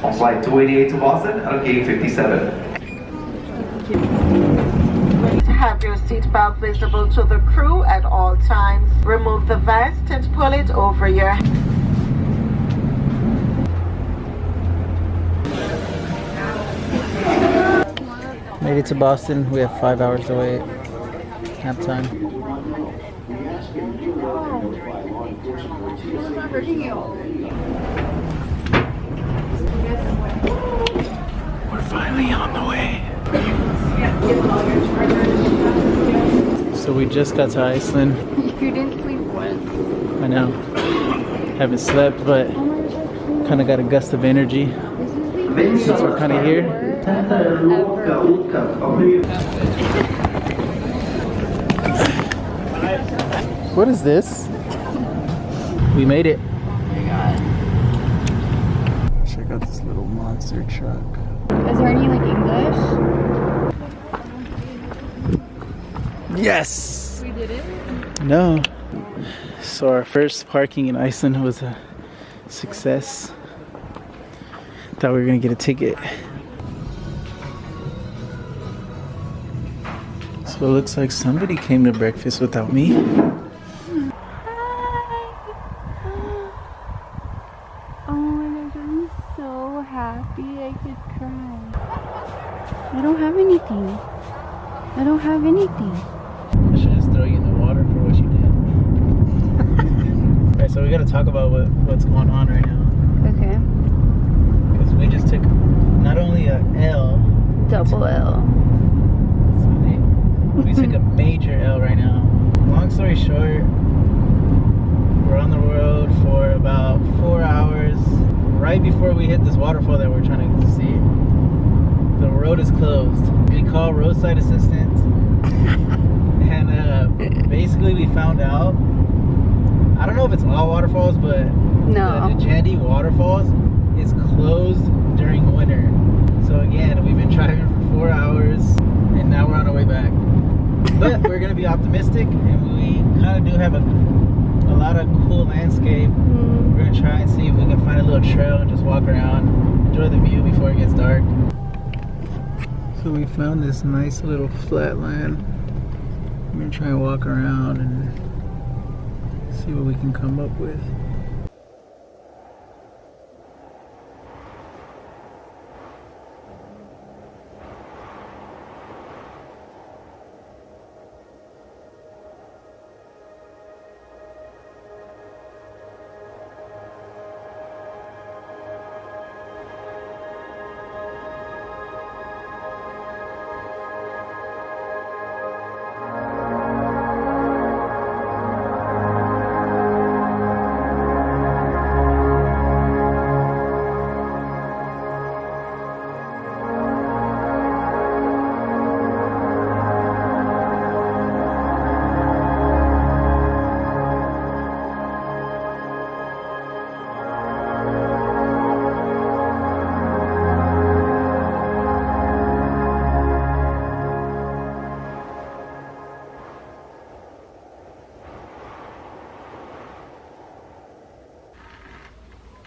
on flight 288 to Boston at gate 57. Have your seatbelt visible to the crew at all times. Remove the vest and pull it over your head. Made it to Boston. We have 5 hours to wait. Nap time. We're finally on the way. So we just got to Iceland. You didn't sleep once. I know. Haven't slept, but kind of got a gust of energy since we're kind of here. What is this? We made it. Oh my god. Check out this little monster truck. Is there any like English? Yes! We did it? No. So our first parking in Iceland was a success. Thought we were gonna get a ticket. So it looks like somebody came to breakfast without me. Oh my gosh, I'm so happy I could cry. I don't have anything. I don't have anything. I should just throw you in the water for what you did. Alright, so we gotta talk about what's going on right now. Okay. Because we just took not only a L, Double L. we took a major L right now. Long story short, we're on the road for about 4 hours. Right before we hit this waterfall that we're trying to see, the road is closed. We call roadside assistance, and basically we found out, I don't know if it's all waterfalls, but No. the Jandy Waterfalls is closed during winter. So again, we've been driving for 4 hours, and now we're on our way back. But we're gonna be optimistic, and we kind of do have a lot of cool landscape. We're gonna try and see if we can find a little trail and just walk around, enjoy the view before it gets dark. So we found this nice little flat land. We're gonna try and walk around and see what we can come up with.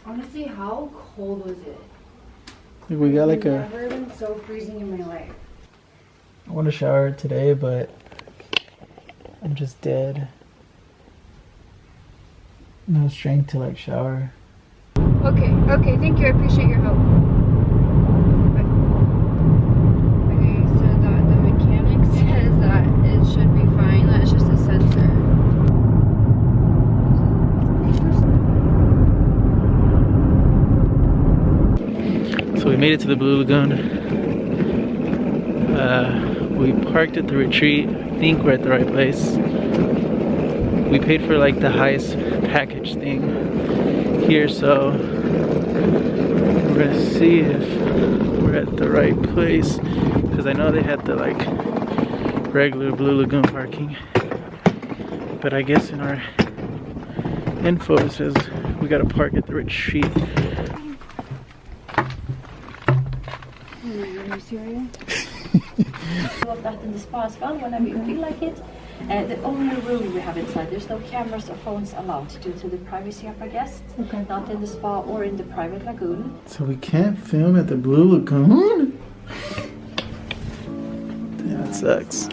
Honestly, how cold was it? We got like I've never been so freezing in my life. I want to shower today, but I'm just dead. No strength to like shower. Okay, thank you. I appreciate your help. Okay, so the mechanic says that it should be fine. That's just a sensor. So we made it to the Blue Lagoon. We parked at the retreat. I think we're at the right place. We paid for like the highest package thing here, so we're gonna see if we're at the right place, because I know they had the like regular Blue Lagoon parking, but I guess in our info it says we gotta park at the retreat. Are you serious? Walk that in the spa as well whenever you feel like it. The only room we have inside, there's no cameras or phones allowed due to the privacy of our guests. Okay. Not in the spa or in the private lagoon. So we can't film at the Blue Lagoon? Damn, that sucks.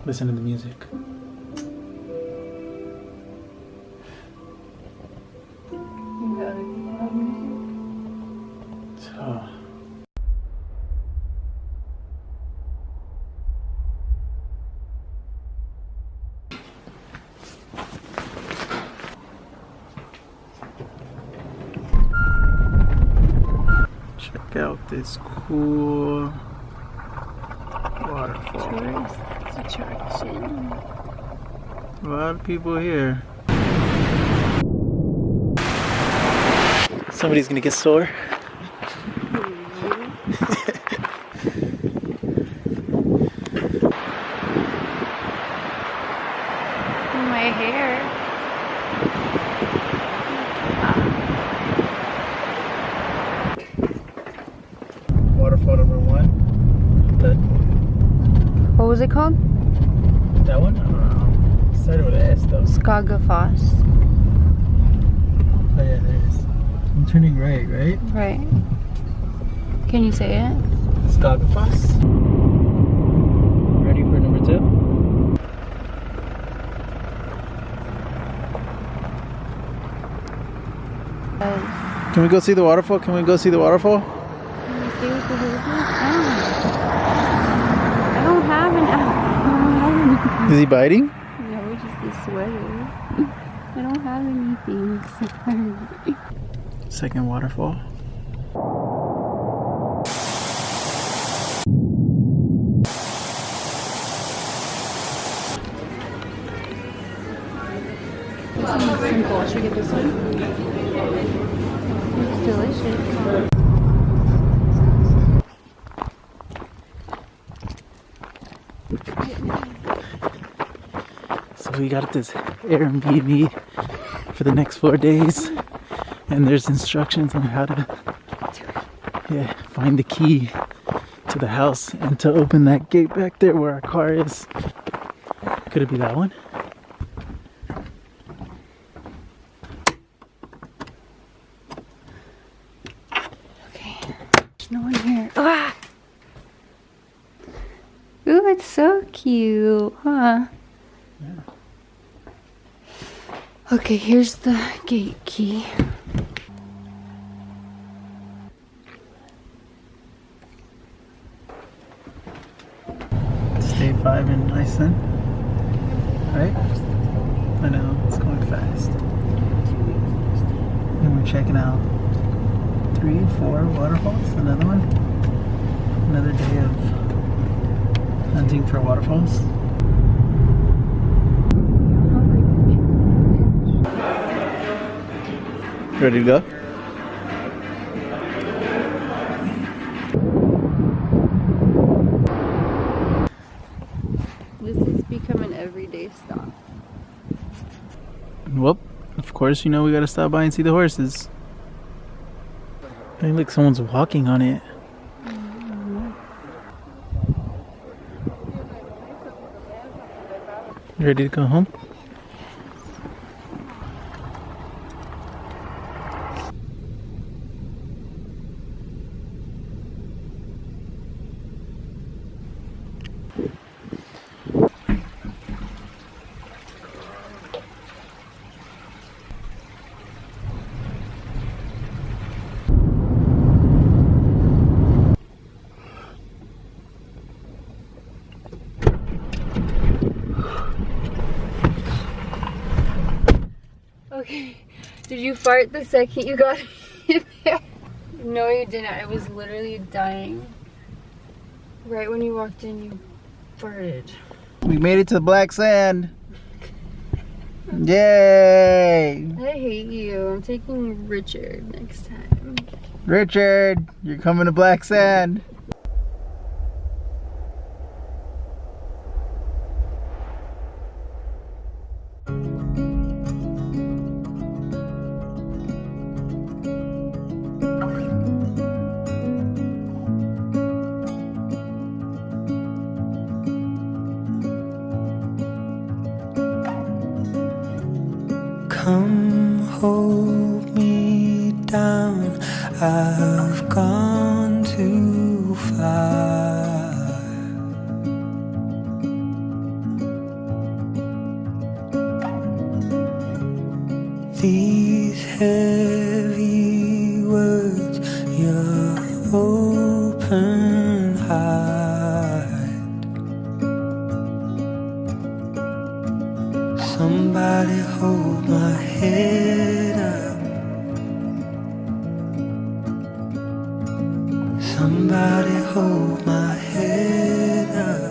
Listen to the music. So. Check out this cool waterfall. Tourist attraction. A lot of people here. Somebody's gonna get sore. My hair. Waterfall number 1. What was it called? That one? I don't know. Started with an S though. Skagafoss. Oh yeah, there it is. I'm turning right, right? Right. Can you say it? Skagafoss. Ready for number 2? Can we go see the waterfall? Can we go see the waterfall? Can you see what the hose is? I don't have an apple. Is he biting? No, just a sweater. I don't have anything. Sorry. Second waterfall. Simple. Should we get this one? It's delicious. So we got this Airbnb for the next 4 days, and there's instructions on how to find the key to the house and to open that gate back there where our car is. Could it be that one? Okay. There's no one here. Ah! Ooh, it's so cute, huh? Yeah. Okay, here's the gate key. It's day 5 in Iceland, right? I know, it's going fast. And we're checking out 3, 4 waterfalls, another one. Another day of hunting for waterfalls. Ready to go? This has become an everyday stop. Well, of course, you know we gotta stop by and see the horses. Hey, look, someone's walking on it. You ready to go home? Okay, did you fart the second you got in there? No, you didn't. I was literally dying. Right when you walked in, you farted. We made it to the black sand. Yay! I hate you. I'm taking Richard next time. Richard, you're coming to black sand. your open heart. Somebody hold my head up. Somebody hold my head up.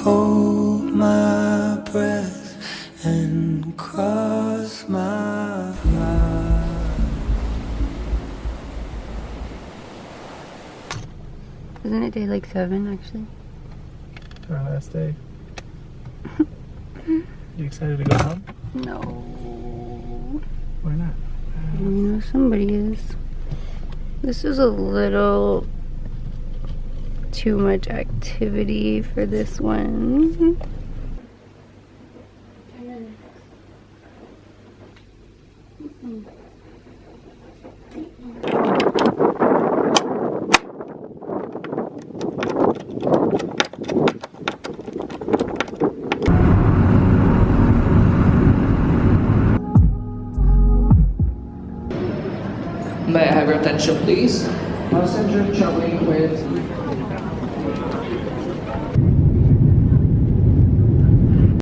Hold my breath and cross my heart. Isn't it day like 7 actually? Our last day. You excited to go home? No. Why not? You know somebody is. This is a little too much activity for this one. May I have your attention, please? Passenger traveling with